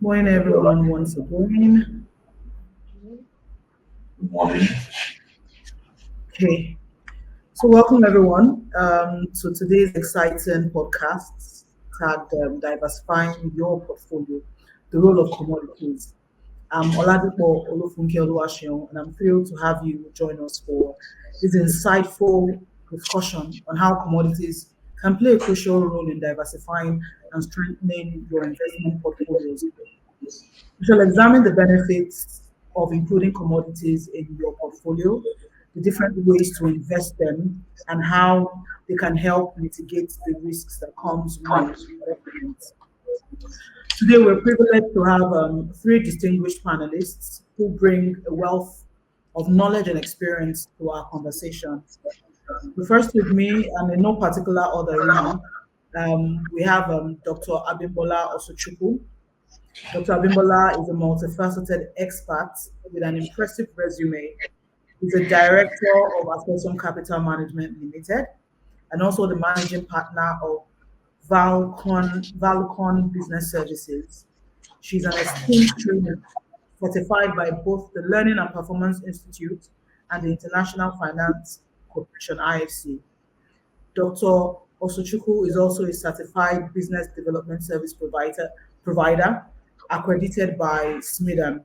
Morning, everyone, once again. Good morning. Okay, so welcome everyone to today's exciting podcast tagged Diversifying Your Portfolio, the Role of Commodities. I'm Oladipo Olufunke Oluwaseun, and I'm thrilled to have you join us for this insightful discussion on how commodities can play a crucial role in diversifying and strengthening your investment portfolios. We shall examine the benefits of including commodities in your portfolio, the different ways to invest them, and how they can help mitigate the risks that comes with investment. Today, we're privileged to have three distinguished panelists who bring a wealth of knowledge and experience to our conversation. The first with me, and in no particular order, really, we have Dr. Abimbola Osochukwu. Dr. Abimbola is a multifaceted expert with an impressive resume. He's a director of Assetium Capital Management Limited and also the managing partner of Valcon Business Services. She's an esteemed trainer certified by both the Learning and Performance Institute and the International Finance Corporation IFC. Dr. Osochukwu is also a certified business development service provider accredited by SMIDAN.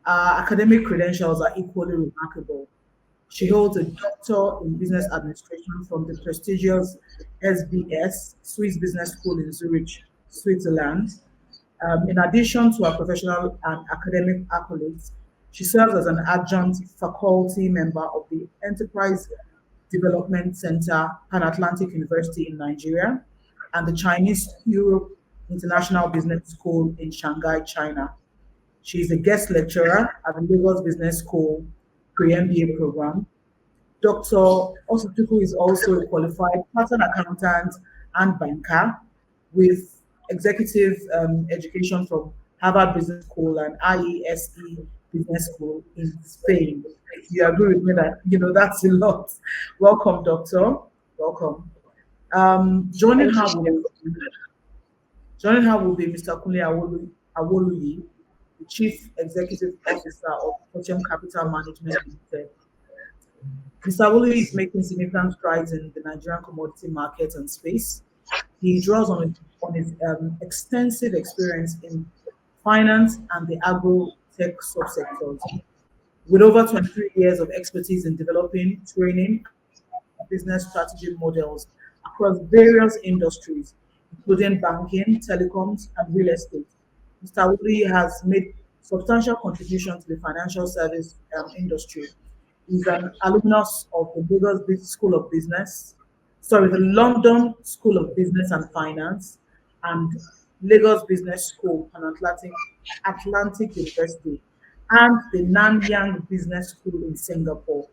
Academic credentials are equally remarkable. She holds a doctor in business administration from the prestigious SBS, Swiss Business School in Zurich, Switzerland. In addition to her professional and academic accolades, she serves as an adjunct faculty member of the Enterprise Development Center, Pan Atlantic University in Nigeria, and the Chinese Europe International Business School in Shanghai, China. She is a guest lecturer at the Lagos Business School pre-MBA program. Dr. Osotuku is also a qualified pattern accountant and banker with executive education from Harvard Business School and IESE Business School in Spain. You agree with me that that's a lot. Welcome, Doctor. Welcome. Um, joining her will joining her will be Mr. Kunle Awoluyi, the Chief Executive Officer of Assetium Capital Management Limited. Mr. Awoluyi is making significant strides in the Nigerian commodity market and space. He draws on his extensive experience in finance and the agro-tech subsectors. With over 23 years of expertise in developing, training, and business strategy models across various industries, including banking, telecoms, and real estate, Mr. Woody has made substantial contribution to the financial service industry. He's an alumnus of the School of Business, sorry, the London School of Business and Finance, and Lagos Business School and Atlantic University, and the Nanyang Business School in Singapore.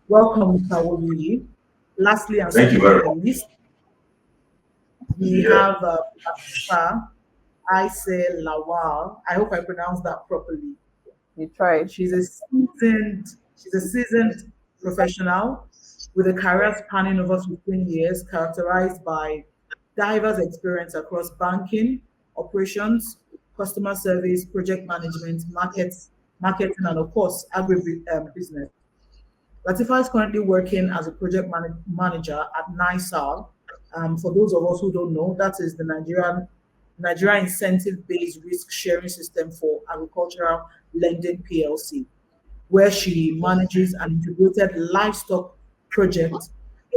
Welcome, Mr. Woody. Lastly, and Thank you certainly very not the much. least, we Yeah. have Afifa Aise Lawal. I hope I pronounced that properly. You tried. She's a seasoned professional with a career spanning over 15 years, characterized by diverse experience across banking, operations, customer service, project management, marketing, and of course, agribusiness. Latifa is currently working as a manager at NISAL. For those of us who don't know, that is the Nigeria Incentive-Based Risk Sharing System for Agricultural Lending PLC, where she manages an integrated livestock project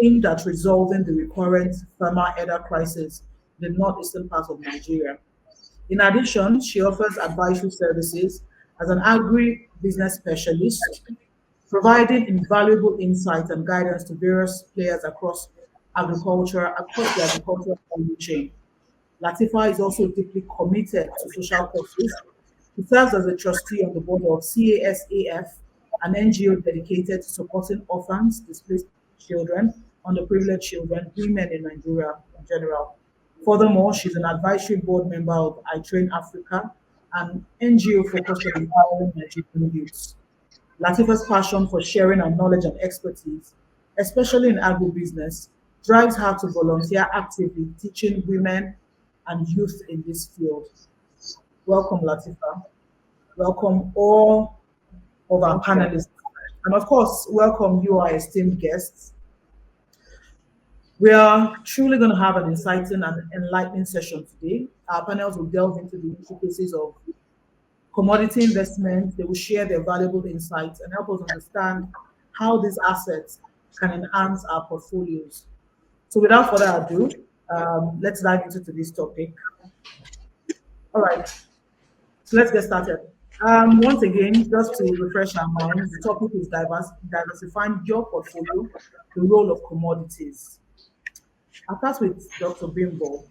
aimed at resolving the recurrent farmer elder crisis in the northeastern part of Nigeria. In addition, she offers advisory services as an agri-business specialist, providing invaluable insight and guidance to various players across the agricultural value chain. Latifa is also deeply committed to social causes. He serves as a trustee on the board of CASAF, an NGO dedicated to supporting orphans, displaced children, underprivileged children, women in Nigeria in general. Furthermore, she's an advisory board member of I Train Africa, an NGO focused on empowering Nigerian youths. Latifa's passion for sharing her knowledge and expertise, especially in agribusiness, drives her to volunteer actively teaching women and youth in this field. Welcome, Latifa. Welcome all of our Thank you. panelists. And of course, welcome you, our esteemed guests. We are truly going to have an exciting and enlightening session today. Our panels will delve into the intricacies of commodity investment. They will share their valuable insights and help us understand how these assets can enhance our portfolios. So, without further ado, let's dive into today's topic. All right, so let's get started. Once again, just to refresh our minds, the topic is diversifying your portfolio, the role of commodities. I'll start with Dr. Bimbo.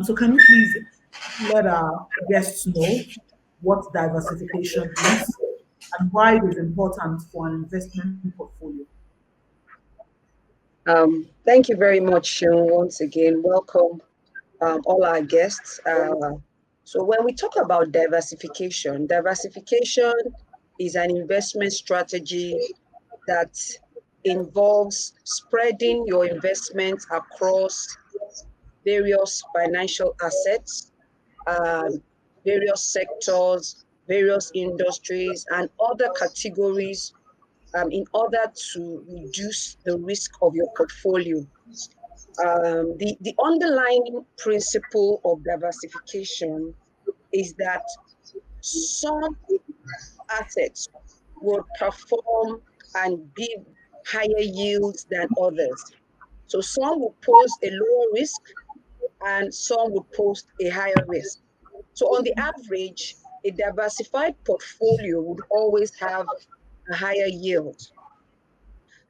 So can you please let our guests know what diversification is and why it is important for an investment portfolio? Thank you very much, Sean. Once again, welcome all our guests. So when we talk about diversification is an investment strategy that involves spreading your investments across various financial assets, um, various sectors, various industries, and other categories in order to reduce the risk of your portfolio. The underlying principle of diversification is that some assets will perform and give higher yields than others. So some will pose a lower risk and some will pose a higher risk. So on the average, a diversified portfolio would always have a higher yield.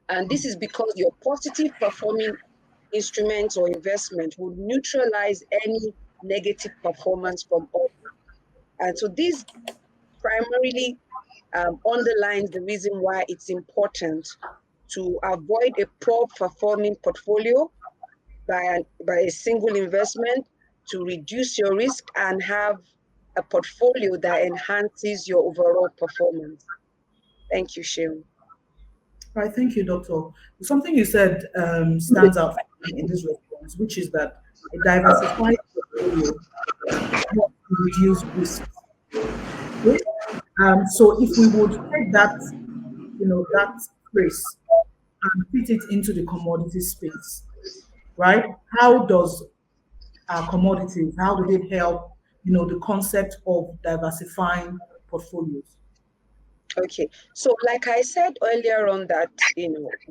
And this is because your positive performing instruments or investment would neutralize any negative performance from others. And so this primarily underlines the reason why it's important to avoid a poor performing portfolio by a single investment to reduce your risk and have a portfolio that enhances your overall performance. Thank you, Sharon. Right, thank you, Doctor. Something you said stands out for me in this response, which is that a diversified portfolio helps to reduce risks. Okay? So if we would take that phrase and fit it into the commodity space, right? How does commodities, how do they help, the concept of diversifying portfolios? Okay, so like I said earlier on that,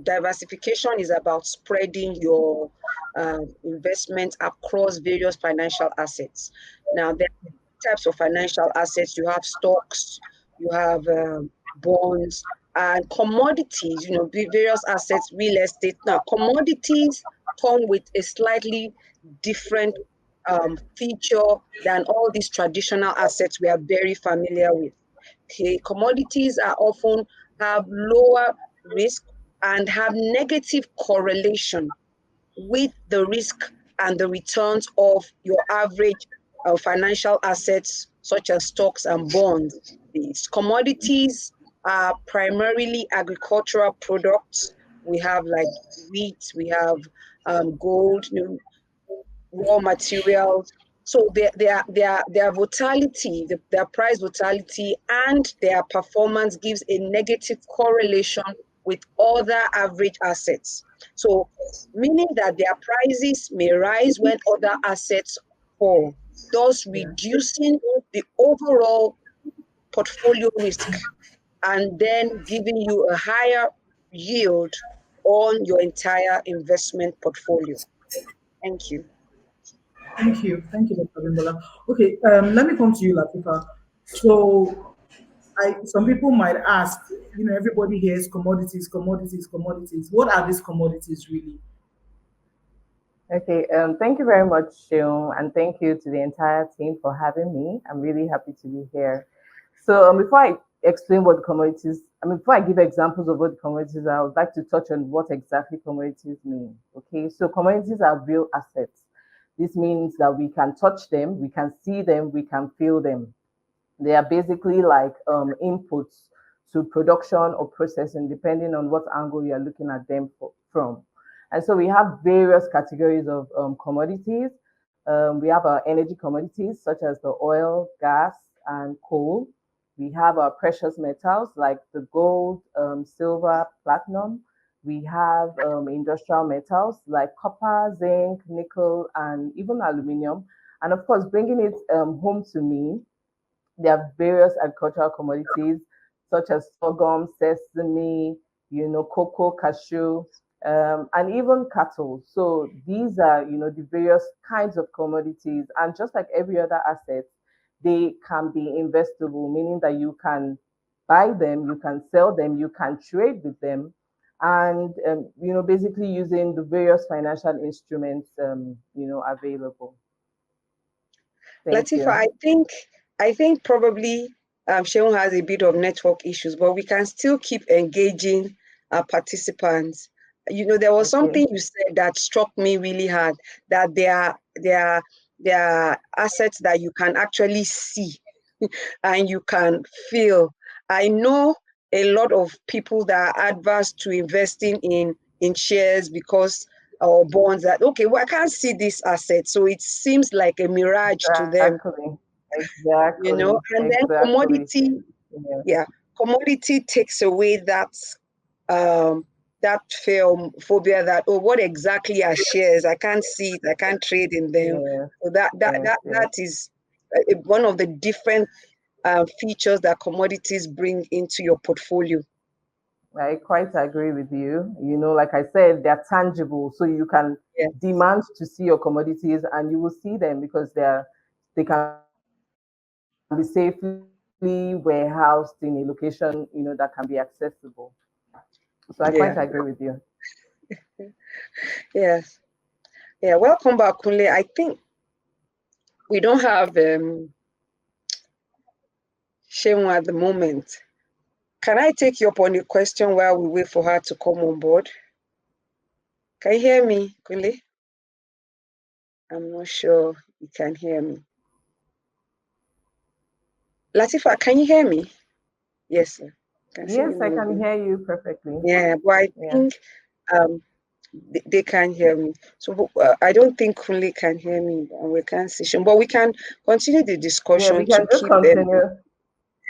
diversification is about spreading your investment across various financial assets. Now, there are types of financial assets. You have stocks, you have bonds, and commodities, various assets, real estate. Now, commodities come with a slightly different feature than all these traditional assets we are very familiar with. Okay, commodities are often have lower risk and have negative correlation with the risk and the returns of your average financial assets such as stocks and bonds. These commodities are primarily agricultural products. We have like wheat, we have gold, raw materials. So their volatility, their price volatility and their performance gives a negative correlation with other average assets. So meaning that their prices may rise when other assets fall, thus Yeah. reducing the overall portfolio risk and then giving you a higher yield on your entire investment portfolio. Thank you. Thank you. Thank you, Dr. Bimbola. Okay, let me come to you, Latifa. So, some people might ask, everybody hears commodities, commodities, commodities. What are these commodities really? Okay, thank you very much, Shion, and thank you to the entire team for having me. I'm really happy to be here. So, before I explain what commodities, before I give examples of what commodities are, I would like to touch on what exactly commodities mean. Okay, so commodities are real assets. This means that we can touch them, we can see them, we can feel them. They are basically like inputs to production or processing, depending on what angle you're looking at them from. And so we have various categories of commodities. We have our energy commodities such as the oil, gas, and coal. We have our precious metals like the gold, silver, platinum. We have industrial metals like copper, zinc, nickel, and even aluminum. And of course, bringing it home to me, there are various agricultural commodities such as sorghum, sesame, cocoa, cashew, and even cattle. So these are, the various kinds of commodities. And just like every other asset, they can be investable, meaning that you can buy them, you can sell them, you can trade with them. And, basically using the various financial instruments, available. Thank Latifa, you. I think probably Sheon has a bit of network issues, but we can still keep engaging our participants. There was Okay. something you said that struck me really hard, that there are assets that you can actually see and you can feel. I know a lot of people that are adverse to investing in shares because or bonds that okay, well, I can't see this asset, so it seems like a mirage to them, Exactly. Exactly. and then Exactly. Yeah. yeah, commodity takes away um that phobia that, oh, what exactly are shares? I can't see it, I can't trade in them. Yes. So that that Yes. that Yes. that is one of the different features that commodities bring into your portfolio. I quite agree with you. Like I said, they're tangible, so you can Yeah, demand to see your commodities, and you will see them because they can be safely warehoused in a location, that can be accessible. So I quite agree with you. yeah, yes, yeah. Welcome back, Kunle. I think we don't have Shemu at the moment. Can I take you up on the question while we wait for her to come on board? Can you hear me, Kunle? I'm not sure you can hear me. Latifa, can you hear me? Yes, sir. Can see you Yes, I can moving. hear you perfectly. Yeah, but I Yeah. think um they can't hear me. So I don't think Kunle can hear me, and we can't see him. But we can continue the Yeah, discussion we to can just keep continue.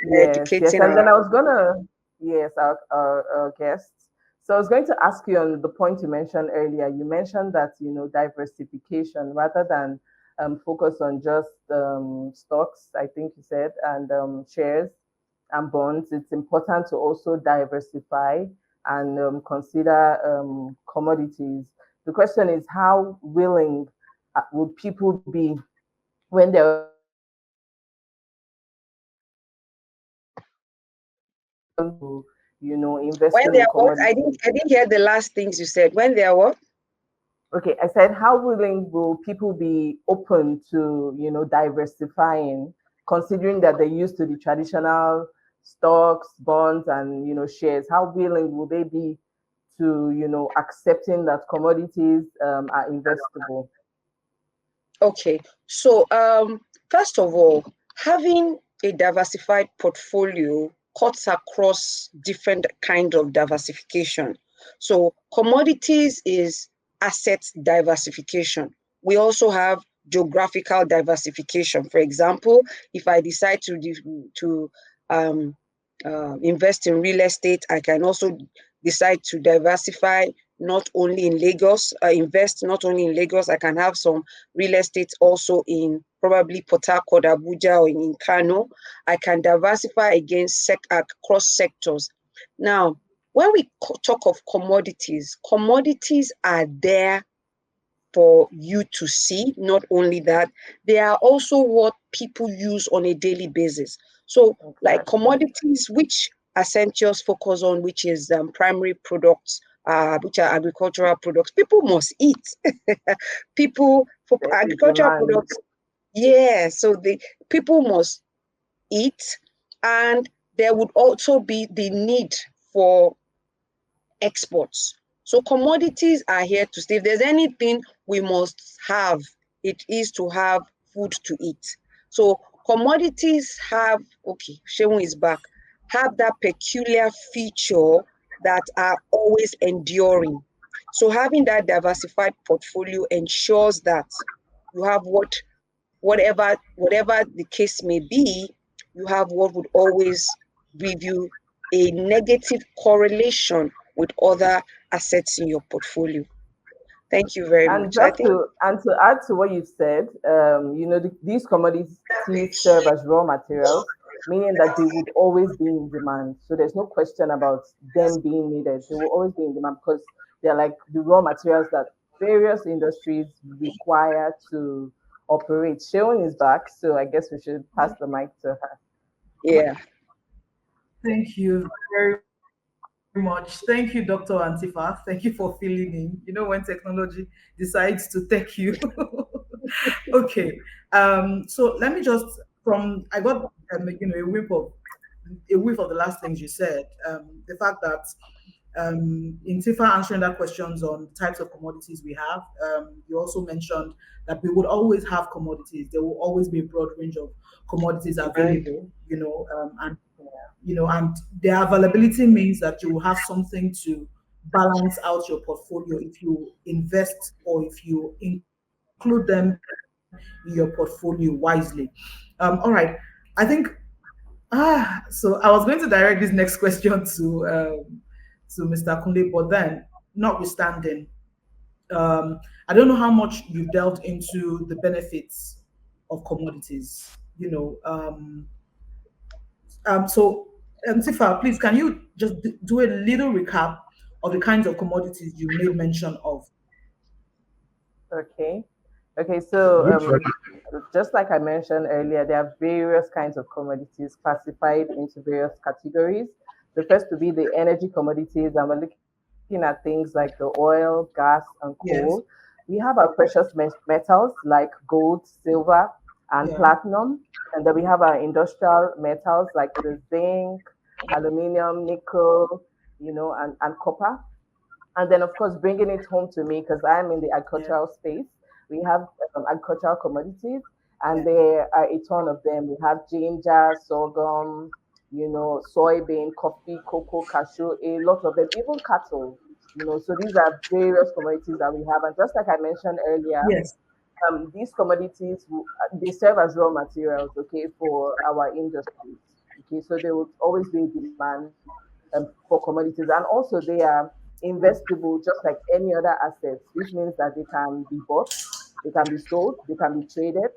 Yes, yes. educating And our. then I was gonna, yes, our guests. So I was going to ask you on the point you mentioned earlier. You mentioned that, diversification rather than focus on just stocks, I think you said, and shares and bonds. It's important to also diversify and consider commodities. The question is, how willing would people be when they're to, When investing they in are what? I didn't commodities. I didn't hear the last things you said. When they are what? Okay, I said, how willing will people be open to, diversifying, considering that they're used to the traditional stocks, bonds, and, shares? How willing will they be to, accepting that commodities are investable? Okay. So first of all, having a diversified portfolio cuts across different kind of diversification. So commodities is asset diversification. We also have geographical diversification. For example, if I decide to um, invest in real estate, I can also decide to diversify not only in Lagos, invest not only in Lagos. I can have some real estate also in probably Port Harcourt, Abuja, or in Kano. I can diversify against across sectors. Now, when we talk of commodities, commodities are there for you to see. Not only that, they are also what people use on a daily basis. So, like Exactly. commodities, which Essentials focus on, which is primary products, which are agricultural products, people must eat. People for There's a agricultural demand. products, yeah. So the people must eat, and there would also be the need for exports. So commodities are here to stay. If there's anything we must have, it is to have food to eat. So commodities have, okay, Shemun is back, have that peculiar feature that are always enduring. So having that diversified portfolio ensures that. You have whatever the case may be, you have what would always give you a negative correlation with other assets in your portfolio. Thank you very And much. I just think to add to what you've said, these commodities serve as raw materials, meaning that they would always be in demand. So there's no question about them being needed. They will always be in demand because they're like the raw materials that various industries require to operate. Sharon is back, so I guess we should pass the mic to her. yeah. Thank you very much. Thank you, Dr. Antifa. Thank you for filling in. You know, when technology decides to take you. Okay. So let me just I got a whiff of the last things you said. The fact that in Tifa answering that questions on types of commodities we have, you also mentioned that we would always have commodities. There will always be a broad range of commodities Right. available, and and their availability means that you will have something to balance out your portfolio if you invest or if you include them in your portfolio wisely. All right. I think so I was going to direct this next question to Mr. Kunle, but then notwithstanding, I don't know how much you've delved into the benefits of commodities. So, Tifa, please, can you just do a little recap of the kinds of commodities you made mention of? Okay. Okay, so just like I mentioned earlier, there are various kinds of commodities classified into various categories. The first to be the energy commodities, and we're looking at things like the oil, gas, and coal. Yes. We have our precious metals like gold, silver, and Yeah. platinum. And then we have our industrial metals like the zinc, aluminum, nickel, and copper. And then of course bringing it home to me because I'm in the Yeah. agricultural space. We have agricultural commodities, and Yeah. there are a ton of them. We have ginger, sorghum, soybean, coffee, cocoa, cashew, a lot of them, even cattle. So these are various commodities that we have, and just like I mentioned earlier, Yes. these commodities they serve as raw materials, okay, for our industries. Okay, so there will always be demand for commodities, and also they are investable just like any other assets, which means that they can be bought, they can be sold, they can be traded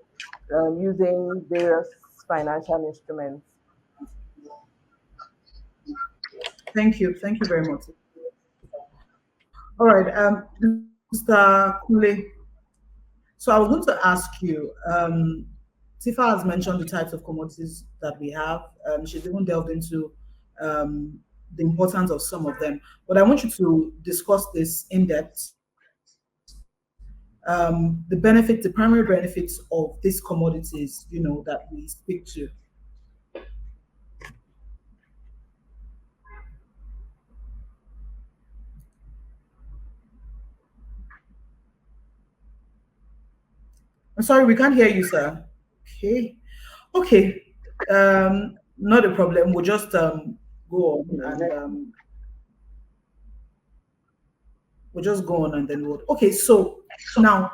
using various financial instruments. Thank you. Thank you very much. All right, Mr. Kule. So I was going to ask you, Tifa has mentioned the types of commodities that we have. She's even delved into the importance of some of them. But I want you to discuss this in depth. The benefits, the primary benefits of these commodities, that we speak to. I'm sorry, we can't hear you, sir. Okay. Okay. Not a problem. We'll just go on and then we'll. Okay. So now,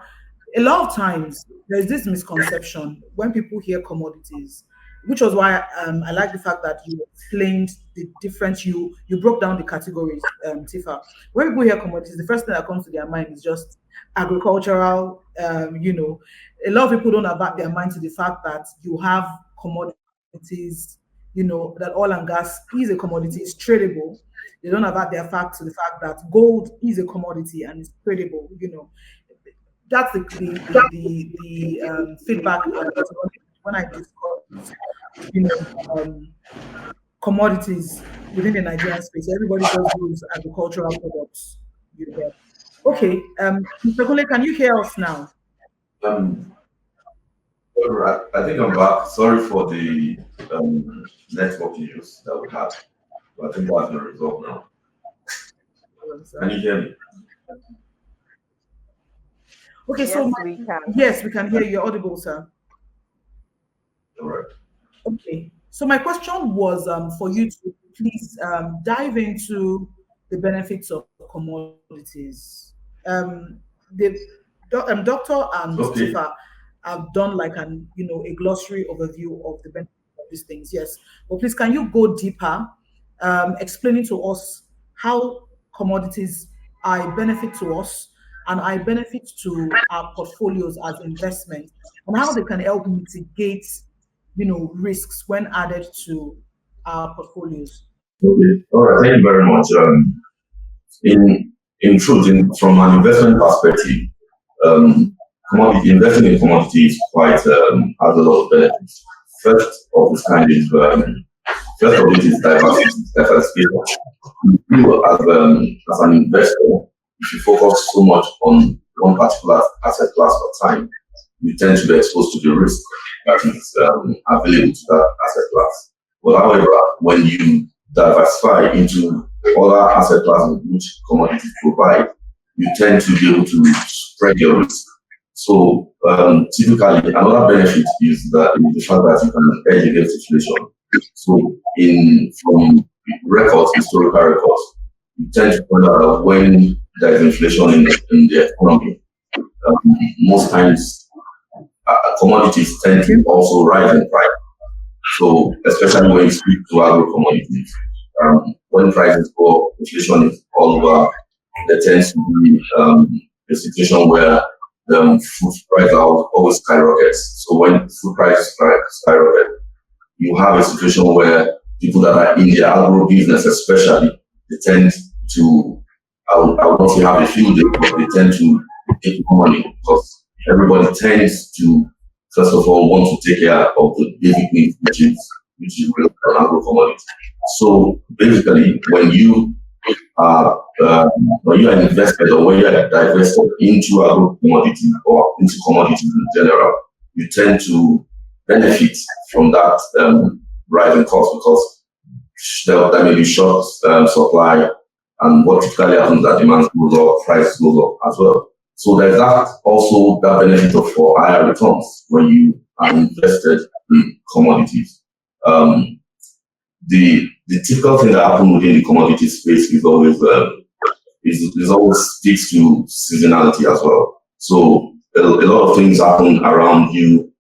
a lot of times there's this misconception when people hear commodities, which was why I like the fact that you explained the difference. You broke down the categories, Tifa. When people hear commodities, the first thing that comes to their mind is just agricultural. A lot of people don't about their mind to the fact that you have commodities. That oil and gas is a commodity, it's tradable. They don't about their fact to the fact that gold is a commodity and it's tradable. That's the feedback I'm getting when I discuss, you know, um, commodities within the Nigerian space. Everybody just knows agricultural products. You get. Okay, Mr. Kule, can you hear us now? Um, all right. I think I'm back. Sorry for the network issues that we had, but I think that's been resolved now. Hello, Can sir. you hear me? Okay, so Yes, we can. yes, we can hear you. You're audible, sir. All right. Okay. So my question was for you to please dive into the benefits of commodities. The Dr. and Okay. Tifa I've done like a glossary overview of the benefits of these things. Yes, but please, can you go deeper, explaining to us how commodities are a benefit to us and are a benefit to our portfolios as investments, and how they can help mitigate, risks when added to our portfolios. Okay. All right. Thank you very much. In truth, from an investment perspective, investing in commodities has a lot of benefits. First of its kind is first of it is diversification. You as an investor, if you focus so much on one particular asset class at a time, you tend to be exposed to the risk that is available to that asset class. But however, when you diversify into other asset classes which commodities provide, you tend to be able to spread your risk. So typically, another benefit is the fact that you can hedge against inflation. So from historical records, you tend to find out that when there is inflation in the economy, most times commodities tend to also rise in price. So especially when you speak to agro commodities, when prices go up, inflation is all over. There tends to be a situation where the food prices are always skyrockets. So when food prices skyrocket, you have a situation where people that are in the agro business, especially, they tend to, I would not say have a field day, but they tend to make money because everybody tends to, first of all, want to take care of the basic needs, which is real agro commodity. So basically, when you are invested or when you are divested into agro commodity or into commodities in general, you tend to benefit from that rising cost because there may be short supply, and what typically happens is that demand goes up, price goes up as well. So there's that benefit for higher returns when you are invested in commodities. The typical thing that happens within the commodity space is always speaks to seasonality as well. So a lot of things happen around you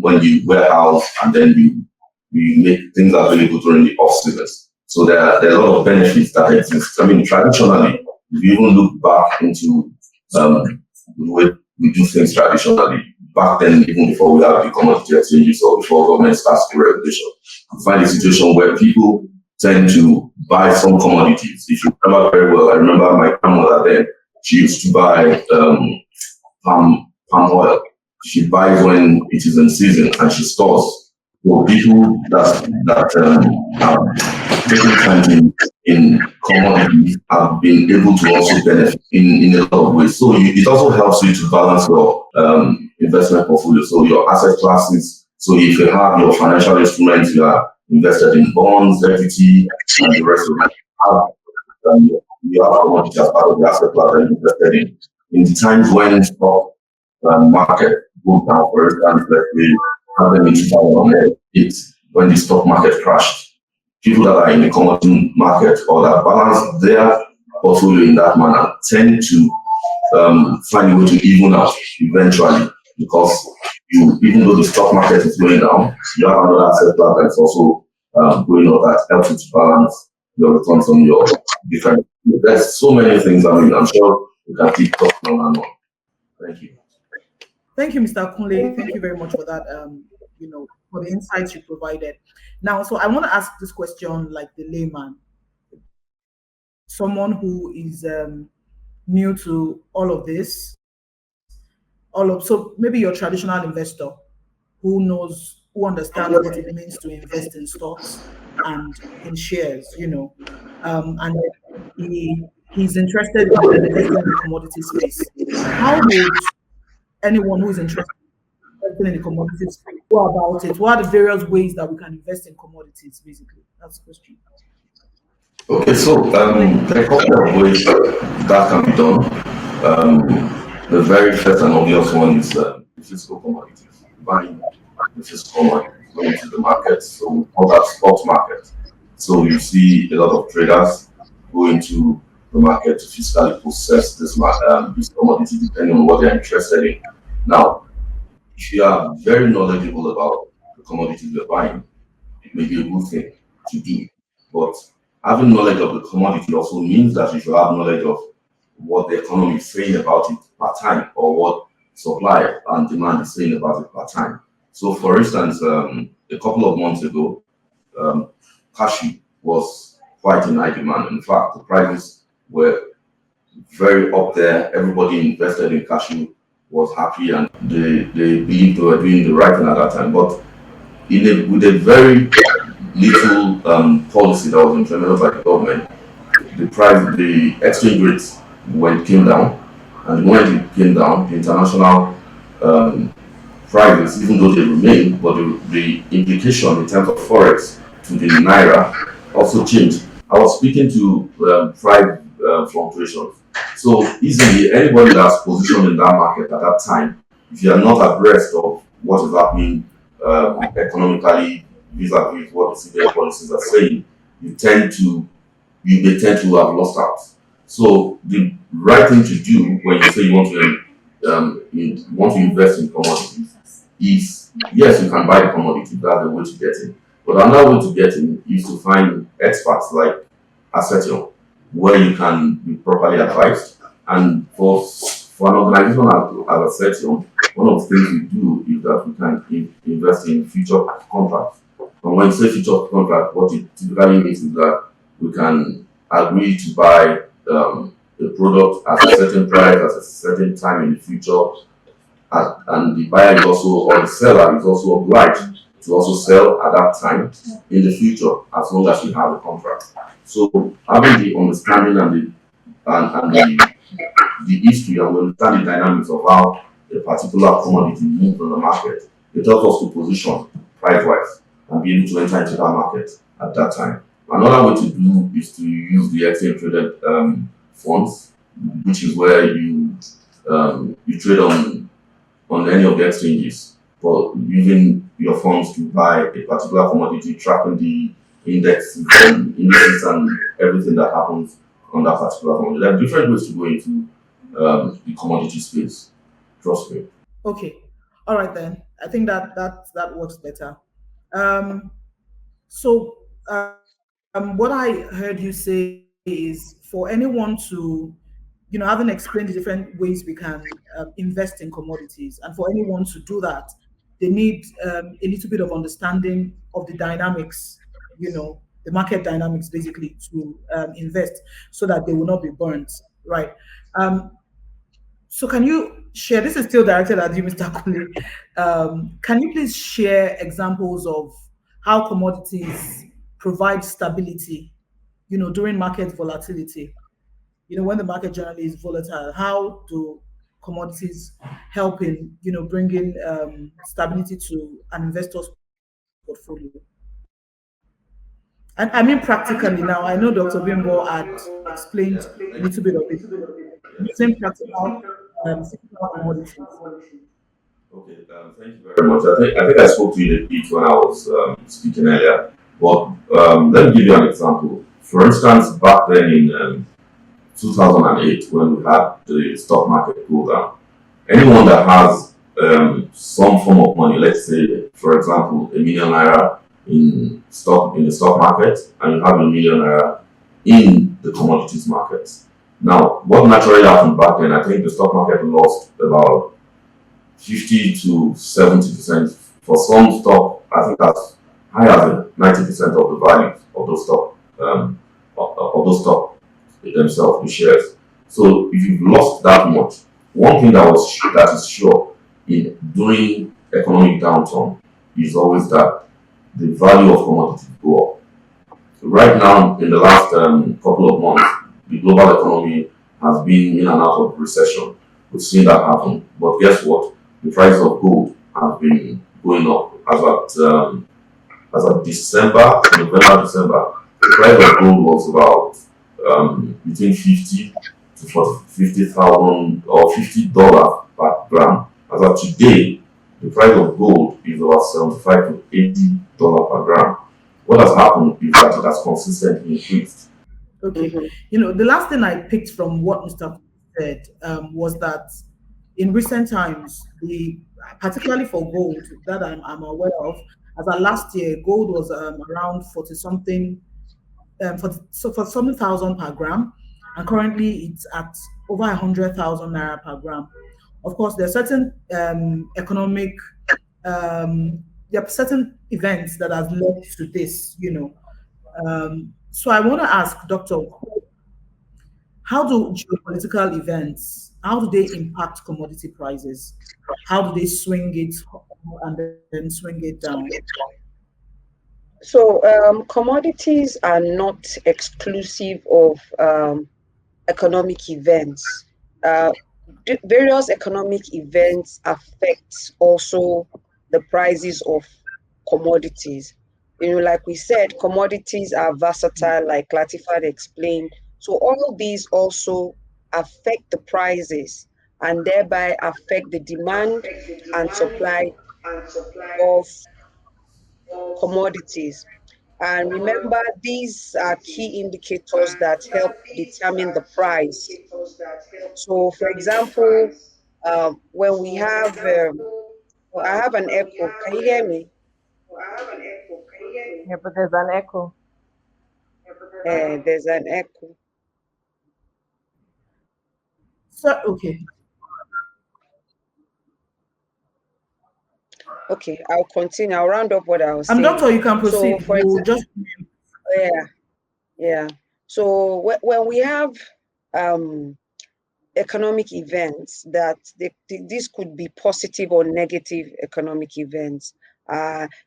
when you warehouse and then you make things available during the off seasons. So there are a lot of benefits that exist. I mean, traditionally, if you even look back into the way we do things traditionally, back then, even before we have the commodity exchanges or before government starts the regulation, you find a situation where people tend to buy some commodities. If you remember very well, I remember my grandmother then, she used to buy palm oil. She buys when it is in season and she stores. So people that have taken time in commodities have been able to also benefit in a lot of ways. So it also helps you to balance your investment portfolio. So your asset classes. So if you have your financial instruments, you are invested in bonds, equity, and the rest of it. You have commodities as part of the asset class that you're invested in. In the times when stock market goes down, for instance, let's say happened in 2008 when the stock market crashed. People that are in the commodity market or that balance their portfolio in that manner tend to find a way to even out eventually because even though the stock market is going down, you have another asset class that's also going up that helps you to balance your returns on your different. There's so many things. I mean, I'm sure we can keep talking on and on. Thank you. Thank you, Mr. Kunle. Thank you very much for that, for the insights you provided. Now, so I want to ask this question like the layman, someone who is new to all of this, so maybe your traditional investor who understands what it means to invest in stocks and in shares, and he's interested in investing in the commodity space. How would anyone who is interested in the commodities go about it? What are the various ways that we can invest in commodities, basically? That's the question. Okay, so there are a couple of ways that can be done. The very first and obvious one is physical commodities, buying the physical one, going to the market, so we call that spot market. So you see a lot of traders go into the market to physically process this commodity depending on what they're interested in. Now, if you are very knowledgeable about the commodities you're buying, it may be a good thing to do. But having knowledge of the commodity also means that you should have knowledge of what the economy is saying about it per time, or what supply and demand is saying about it per time. So, for instance, a couple of months ago, um, cashew was quite in high demand. In fact, the prices were very up there. Everybody invested in cashew, was happy, and they believed they were doing the right thing at that time. But with a very little policy that was implemented by the government, the exchange rates came down, and the moment it came down, the international um, prices, even though they remain, but the implication in terms of forex to the naira also changed. I was speaking to price fluctuations. So easily, anybody that's positioned in that market at that time, if you are not abreast of what is happening economically vis-a-vis what the CBN policies are saying, you tend to you may tend to have lost out. So the right thing to do when you say you want to invest in commodities is, yes, you can buy the commodity. That's the way to get in. But another way to get in is to find experts like Assetium, where you can be properly advised. And for an organization as Assetium, one of the things we do is that we can invest in future contracts. And when you say future contract, what it typically means is that we can agree to buy the product at a certain price at a certain time in the future, and the buyer is also, or the seller is also obliged to also sell at that time in the future, as long as we have a contract. So having the understanding and the history, and we understand the dynamics of how a particular commodity moves on the market, it helps us to position price wise and be able to enter into that market at that time. Another way to do is to use the exchange traded funds, which is where you trade on any of the exchanges, but using your funds to buy a particular commodity, tracking the indices and everything that happens on that particular commodity. There are different ways to go into the commodity space. Trust me. Okay. All right then. I think that works better. Um, so what I heard you say is for anyone to, having explained the different ways we can invest in commodities, and for anyone to do that, they need a little bit of understanding of the dynamics, the market dynamics basically to invest so that they will not be burnt, right? Um, so can you share, this is still directed at you, Mr. Kule. Can you please share examples of how commodities provide stability, during market volatility? When the market generally is volatile, how do commodities help in, bringing stability to an investor's portfolio? And I mean practically now, I know Dr. Bimbo had explained Yeah, a little thank bit you. of it, Yes. using practical physical commodities. Okay, thank you very much. I think I spoke to you in a bit when I was speaking earlier, but let me give you an example. For instance, back then in 2008, when we had the stock market go down, anyone that has some form of money, let's say, for example, a million naira in the stock market, and you have a million naira in the commodities market. Now, what naturally happened back then, I think the stock market lost about 50 to 70% for some stock. I think that's higher than 90% of the value of those stock, of those stock themselves, the shares. So if you've lost that much, one thing that is sure in during economic downturn is always that the value of commodities go up. Right now, in the last couple of months, the global economy has been in and out of recession. We've seen that happen. But guess what? The price of gold has been going up. As of November, December, the price of gold was about between 50 to 50,000 or $50 per gram. As of today, the price of gold is about 75 to $80 per gram. What has happened is that it has consistently increased. Okay. The last thing I picked from what Mr. said was that in recent times, the particularly for gold that I'm aware of, as of last year, gold was around 40 something, for something thousand per gram, and currently it's at over 100,000 naira per gram. Of course, there are certain economic, there are certain events that have led to this, so I want to ask Dr. How do geopolitical events, how do they impact commodity prices? How do they swing it up and then swing it down? So commodities are not exclusive of economic events. Uh, Various economic events affect also the prices of commodities. Like we said, commodities are versatile, like Latifat explained. So all these also affect the prices and thereby affect the demand and supply of commodities. And remember, these are key indicators that help determine the price. So, for example, when we have, well, I have an echo. Can you hear me? Yeah, but there's an echo. There's an echo. So, okay. Okay, I'll continue. I'll round up what I was saying. Doctor, you can So, proceed. for We'll example, just yeah, yeah. So when we have um, economic events this could be positive or negative economic events.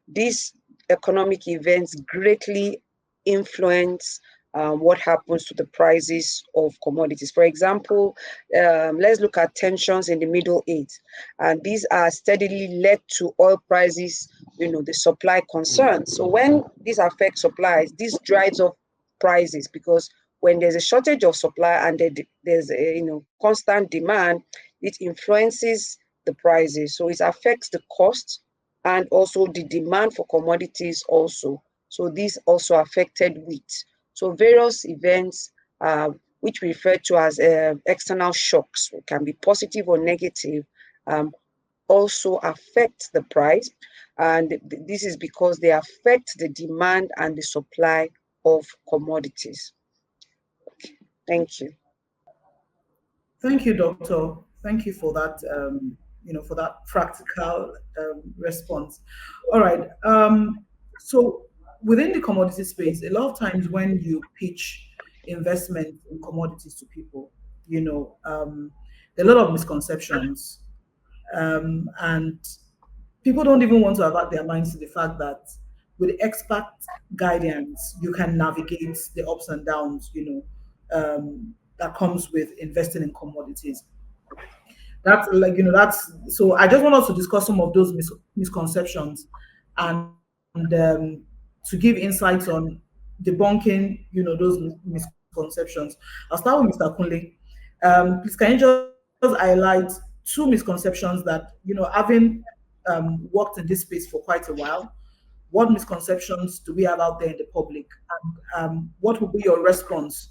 These economic events greatly influence what happens to the prices of commodities. For example, let's look at tensions in the Middle East, and these are steadily led to oil prices. The supply concerns. So when this affects supplies, this drives up prices because when there's a shortage of supply and there's a constant demand, it influences the prices. So it affects the cost and also the demand for commodities also. So this also affected wheat. So various events, which we refer to as external shocks, can be positive or negative, um, also affect the price. And this is because they affect the demand and the supply of commodities. Thank you. thank you, Doctor. Thank you for that, for that practical response. All right. So within the commodity space, a lot of times when you pitch investment in commodities to people, there are a lot of misconceptions, and people don't even want to avert their minds to the fact that with expert guidance, you can navigate the ups and downs, that comes with investing in commodities. That's like, that's so I just want us to discuss some of those misconceptions and to give insights on debunking, those misconceptions. I'll start with Mr. Kunle. Please, can you just highlight two misconceptions that, having worked in this space for quite a while, what misconceptions do we have out there in the public? And what would be your response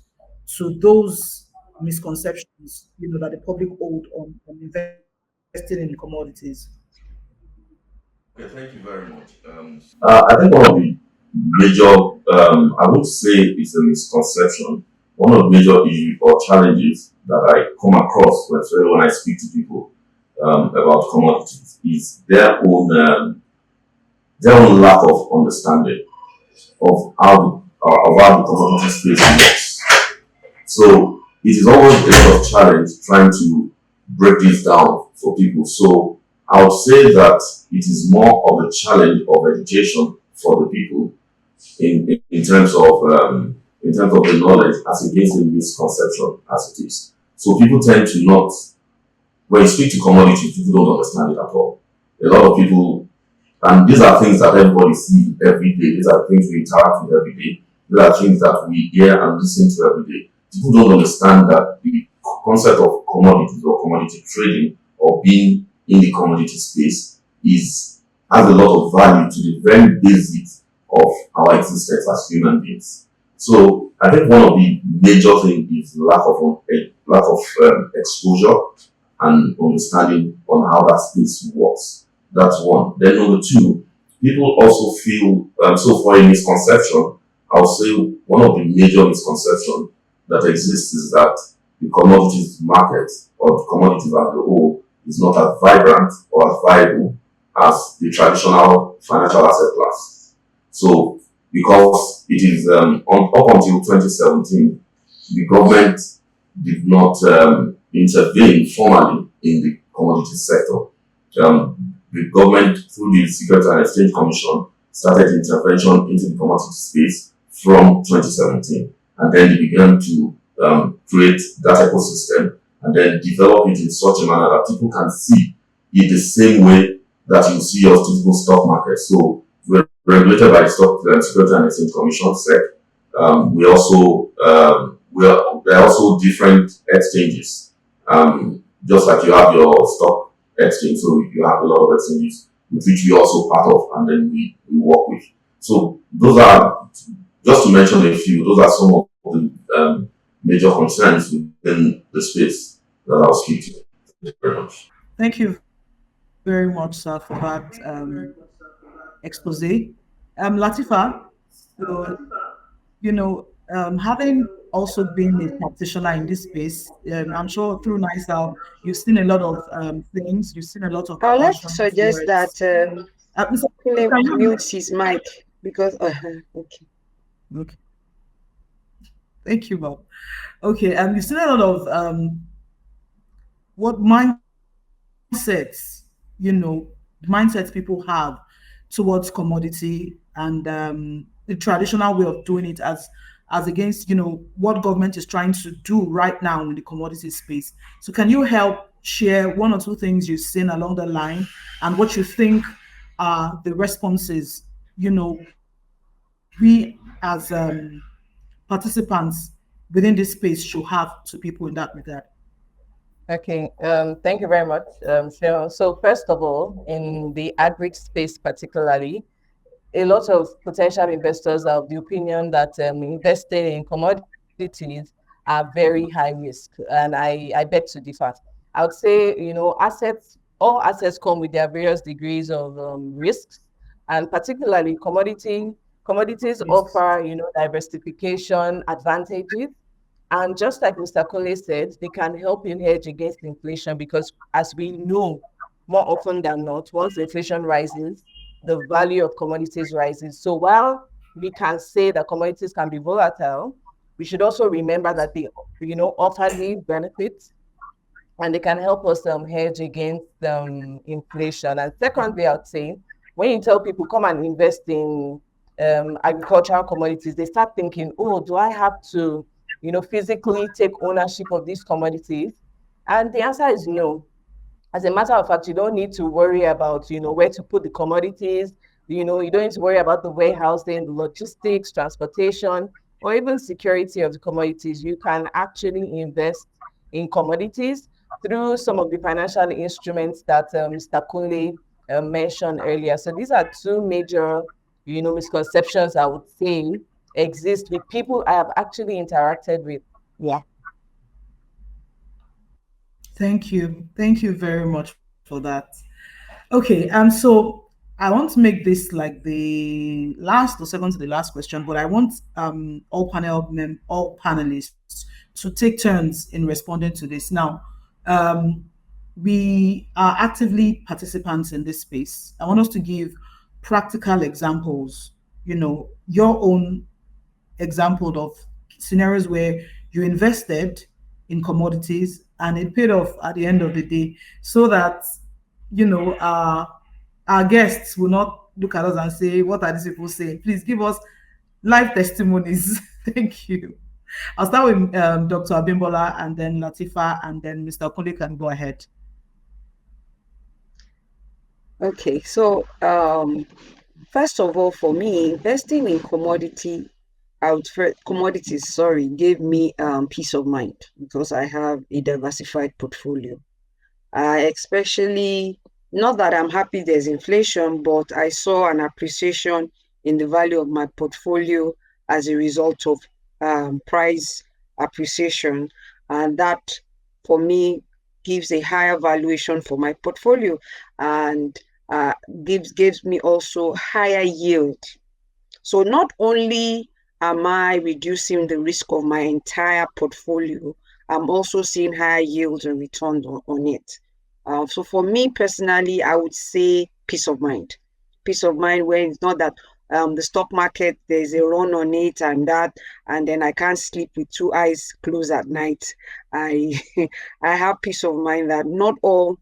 to those misconceptions, that the public hold on investing in commodities? Okay, thank you very much. I think one of the major, I would say it's a misconception. One of the major issues or challenges that I come across when I speak to people about commodities is their own lack of understanding of how the commodity space works. So it is always a lot of challenge trying to break this down for people. So I would say that it is more of a challenge of education for the people in terms of the knowledge as against the misconception as it is. So people tend to not, when you speak to commodities, people don't understand it at all. A lot of people, and these are things that everybody sees every day. These are things we interact with every day. These are things that we hear and listen to every day. People don't understand that the concept of commodities or commodity trading or being in the commodity space has a lot of value to the very basics of our existence as human beings. So I think one of the major things is lack of exposure and understanding on how that space works. That's one. Then number two, people also feel, so for a misconception, I'll say one of the major misconceptions that exists is that the commodities market or the commodities as a whole is not as vibrant or as viable as the traditional financial asset class. So, because it is up until 2017, the government did not intervene formally in the commodity sector. The government, through the Securities and Exchange Commission, started intervention into the commodity space from 2017, and then they began to create that ecosystem and then develop it in such a manner that people can see it the same way that you see your typical stock market. So we're regulated by the Securities and Exchange Commission, SEC. We also there are also different exchanges. Just like you have your stock exchange, so you have a lot of exchanges with which we also part of, and then we work with. So those are, just to mention a few, those are some of the major concerns within the space that I'll speak to. Thank you very much. Thank you very much, sir, for that expose. Latifa, so, having also been a practitioner in this space, I'm sure through NISAL, you've seen a lot of things, you've seen a lot of I would like to passion suggest for that it. Mr. Philip Can you mutes his mic because okay. Okay, thank you, Bob. Okay, you've seen a lot of what mindsets, you know, mindsets people have towards commodity and the traditional way of doing it as against, what government is trying to do right now in the commodity space. So can you help share one or two things you've seen along the line and what you think are the responses, we as participants within this space should have to people in that regard? Okay, thank you very much, Sharon. So first of all, in the agri space particularly, a lot of potential investors are of the opinion that investing in commodities are very high risk, and I beg to differ. I would say, all assets come with their various degrees of risks, and particularly commodities Yes. offer, diversification advantages. And just like Mr. Cole said, they can help you hedge against inflation because, as we know, more often than not, once inflation rises, the value of commodities rises. So while we can say that commodities can be volatile, we should also remember that they, offer the benefits and they can help us hedge against inflation. And secondly, I would say when you tell people come and invest in agricultural commodities, they start thinking, oh, do I have to, physically take ownership of these commodities? And the answer is no. As a matter of fact, you don't need to worry about, where to put the commodities. You don't need to worry about the warehousing, the logistics, transportation, or even security of the commodities. You can actually invest in commodities through some of the financial instruments that Mr. Kunle mentioned earlier. So these are two major, misconceptions I would say exist with people I have actually interacted with. Yeah. Thank you. Thank you very much for that. Okay, so I want to make this like the last or second to the last question, but I want all panelists to take turns in responding to this. Now, um, we are actively participants in this space. I want us to give practical examples, your own example of scenarios where you invested in commodities and it paid off at the end of the day, so that you know our guests will not look at us and say, what are these people saying? Please give us live testimonies. Thank you. I'll start with Dr. Abimbola and then Latifa and then Mr. Kunle can go ahead. Okay, so first of all, for me, investing in commodities, sorry, gave me peace of mind because I have a diversified portfolio. I especially, not that I'm happy there's inflation, but I saw an appreciation in the value of my portfolio as a result of price appreciation, and that for me gives a higher valuation for my portfolio, and uh, gives me also higher yield. So not only am I reducing the risk of my entire portfolio, I'm also seeing higher yields and returns on it. So for me personally, I would say peace of mind. Peace of mind when it's not that the stock market, there's a run on it and that, and then I can't sleep with two eyes closed at night. I I have peace of mind that not all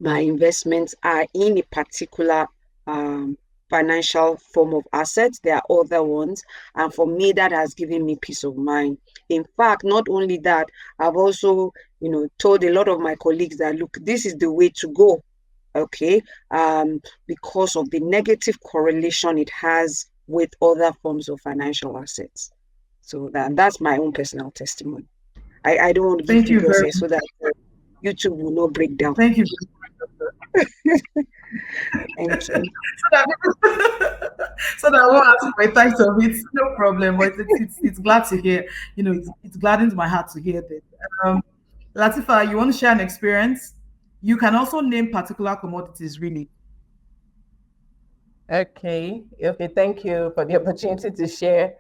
my investments are in a particular um, financial form of assets. There are other ones. And for me, that has given me peace of mind. In fact, not only that, I've also, told a lot of my colleagues that, look, this is the way to go. Okay. Because of the negative correlation it has with other forms of financial assets. So that's my own personal testimony. I don't want to give Thank you figures very here so that YouTube will not break down. thank you. Thank you. So that so that I won't ask for a title. It's no problem, but it's glad to hear. It gladdens my heart to hear this. Um, Latifa, you want to share an experience? You can also name particular commodities, really. Okay, thank you for the opportunity to share.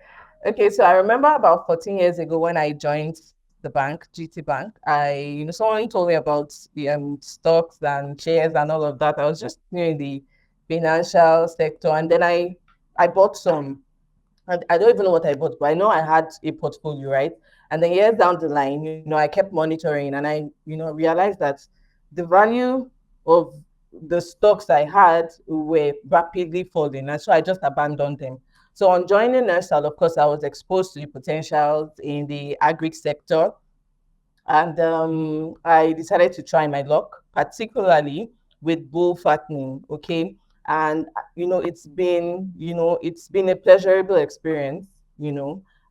Okay, so I remember about 14 years ago when I joined the bank, GT Bank, someone told me about the stocks and shares and all of that. I was just new in the financial sector, and then I bought some. And I don't even know what I bought, but I know I had a portfolio, right? And then years down the line, I kept monitoring, and I realized that the value of the stocks I had were rapidly falling. And so I just abandoned them. So on joining Nursal, of course, I was exposed to the potentials in the agri sector, and I decided to try my luck, particularly with bull fattening. Okay, and it's been a pleasurable experience.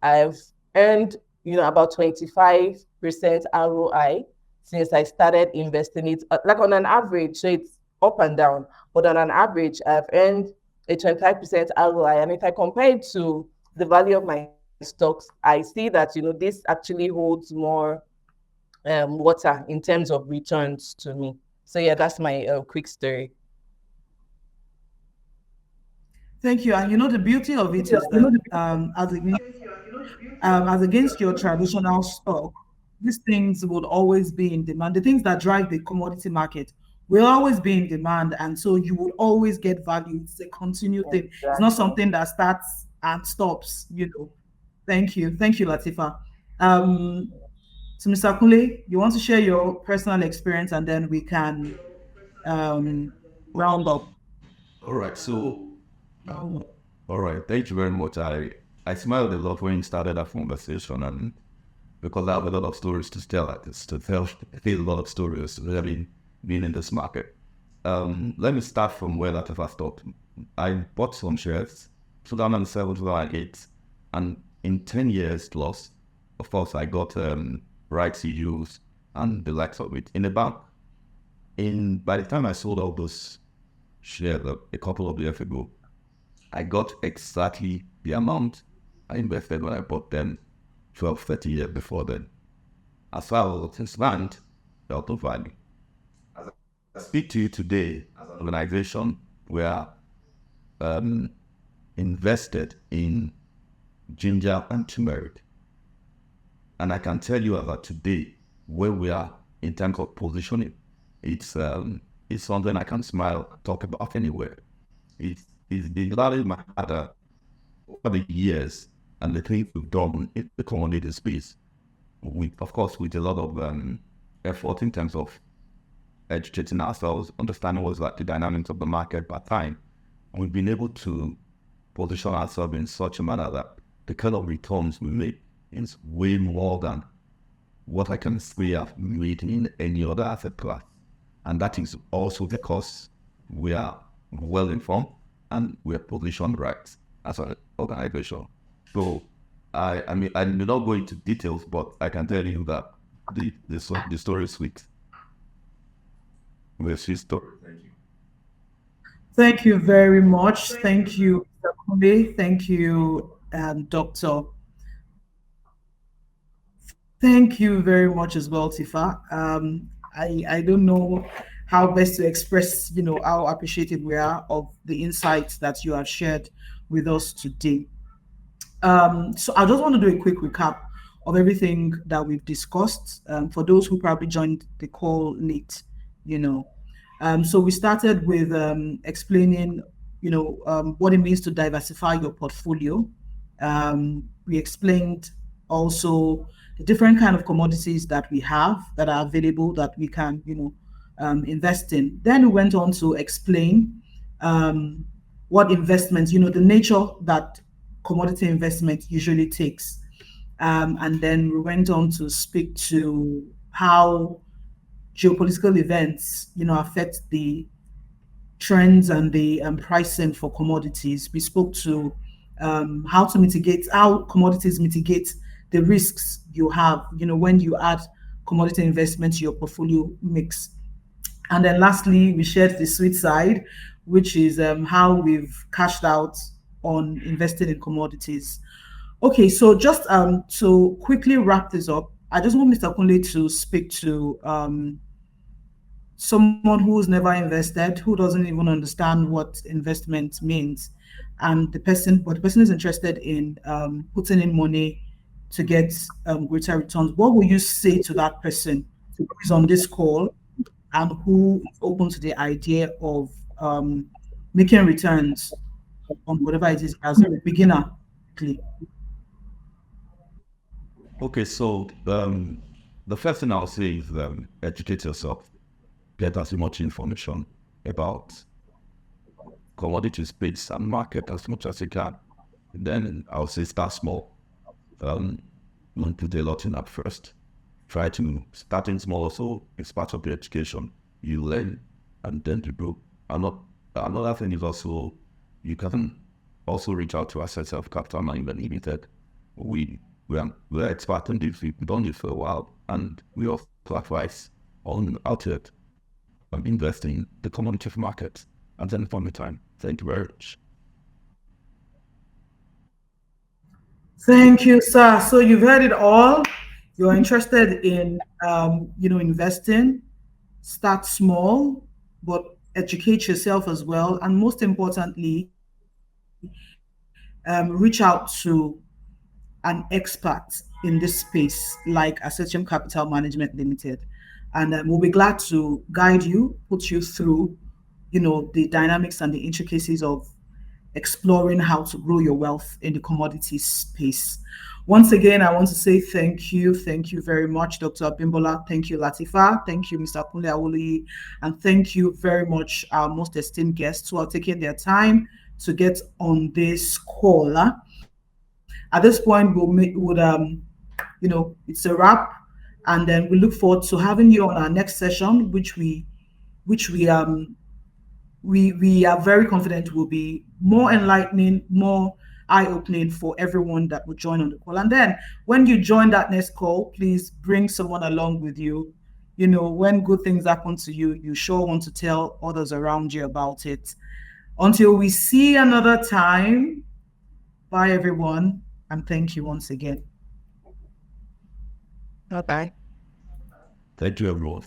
I've earned about 25% ROI since I started investing it. Like on an average, so it's up and down, but on an average, I've earned a 25% ROI, and if I compare it to the value of my stocks, I see that this actually holds more water in terms of returns to me. So yeah, that's my quick story. Thank you. And the beauty of it is that as against your traditional stock, these things will always be in demand. The things that drive the commodity market will always be in demand. And so you will always get value. It's a continued thing. It's not Exactly. something that starts and stops. Thank you. Thank you, Latifa. Um, so, Mr. Kule, you want to share your personal experience and then we can round up. All right. Um, all right. Thank you very much. I smiled a lot when you started that conversation, and because I have a lot of stories to tell, I tell a lot of stories really being in this market. Let me start from where that first stopped. I bought some shares, 2007, 2008, and in 10 years plus, of course, I got rights to use and the likes of it in the bank. By the time I sold all those shares a couple of years ago, I got exactly the amount I invested when I bought them 12, 30 years before then. As far as it's land, they're out of value. As I speak to you today, as an organization, we are um, invested in ginger and turmeric. And I can tell you about today where we are in terms of positioning. It's something I can smile talk about anywhere. It's been valid my other over the years and the things we've done in the commodity space. Of course, with a lot of effort in terms of educating ourselves, understanding what's like the dynamics of the market by time, we've been able to position ourselves in such a manner that the kind of returns we make is way more than what I can say have made in any other asset class. And that is also because we are well informed and we are positioned right as an organization. So I mean I may not go into details, but I can tell you that the story is sweet. The sweet story. Thank you. Thank you very much. Thank you, Mr. Kunde. Thank you, Doctor. Thank you very much as well, Tifa. I don't know how best to express, how appreciative we are of the insights that you have shared with us today. So I just want to do a quick recap of everything that we've discussed, for those who probably joined the call late, you know. So we started with explaining, what it means to diversify your portfolio. We explained also the different kind of commodities that we have that are available that we can, invest in. Then we went on to explain what investments, the nature that commodity investment usually takes. And then we went on to speak to how geopolitical events, affect the trends and the pricing for commodities. We spoke to how commodities mitigate the risks you have, when you add commodity investment to your portfolio mix. And then lastly, we shared the sweet side, which is how we've cashed out on investing in commodities. Okay, so just to quickly wrap this up, I just want Mr. Kunle to speak to someone who's never invested, who doesn't even understand what investment means, and but the person is interested in putting in money to get greater returns. What will you say to that person who is on this call and who is open to the idea of making returns on whatever it is as a beginner? Okay, so the first thing I'll say is educate yourself. Get as much information about commodity space and market as much as you can. And then I'll say start small. Don't put a lot in at first. Try to starting small, so it's part of the education. You learn and then you grow. Another thing is also you can also reach out to Assetium Capital Management Limited. We're experts in this. We've done this for a while, and we also advise on how to invest in the commodity market and then from the time. Thank you very much. Thank you, sir. So you've heard it all. You're interested in, investing. Start small, but educate yourself as well, and most importantly, reach out to an expert in this space, like Assetium Capital Management Limited, and we'll be glad to guide you, put you through, the dynamics and the intricacies of exploring how to grow your wealth in the commodities space. Once again, I want to say thank you. Thank you very much, Dr. Bimbola. Thank you, Latifa. Thank you, Mr. Kunle Awoluyi. And thank you very much, our most esteemed guests who are taking their time to get on this call. At this point, it's a wrap. And then we look forward to having you on our next session, which we are very confident will be more enlightening, more eye-opening for everyone that will join on the call. And then when you join that next call, please bring someone along with you. When good things happen to you, you sure want to tell others around you about it. Until we see another time, bye everyone, and thank you once again. Bye-bye. Thank you, everyone.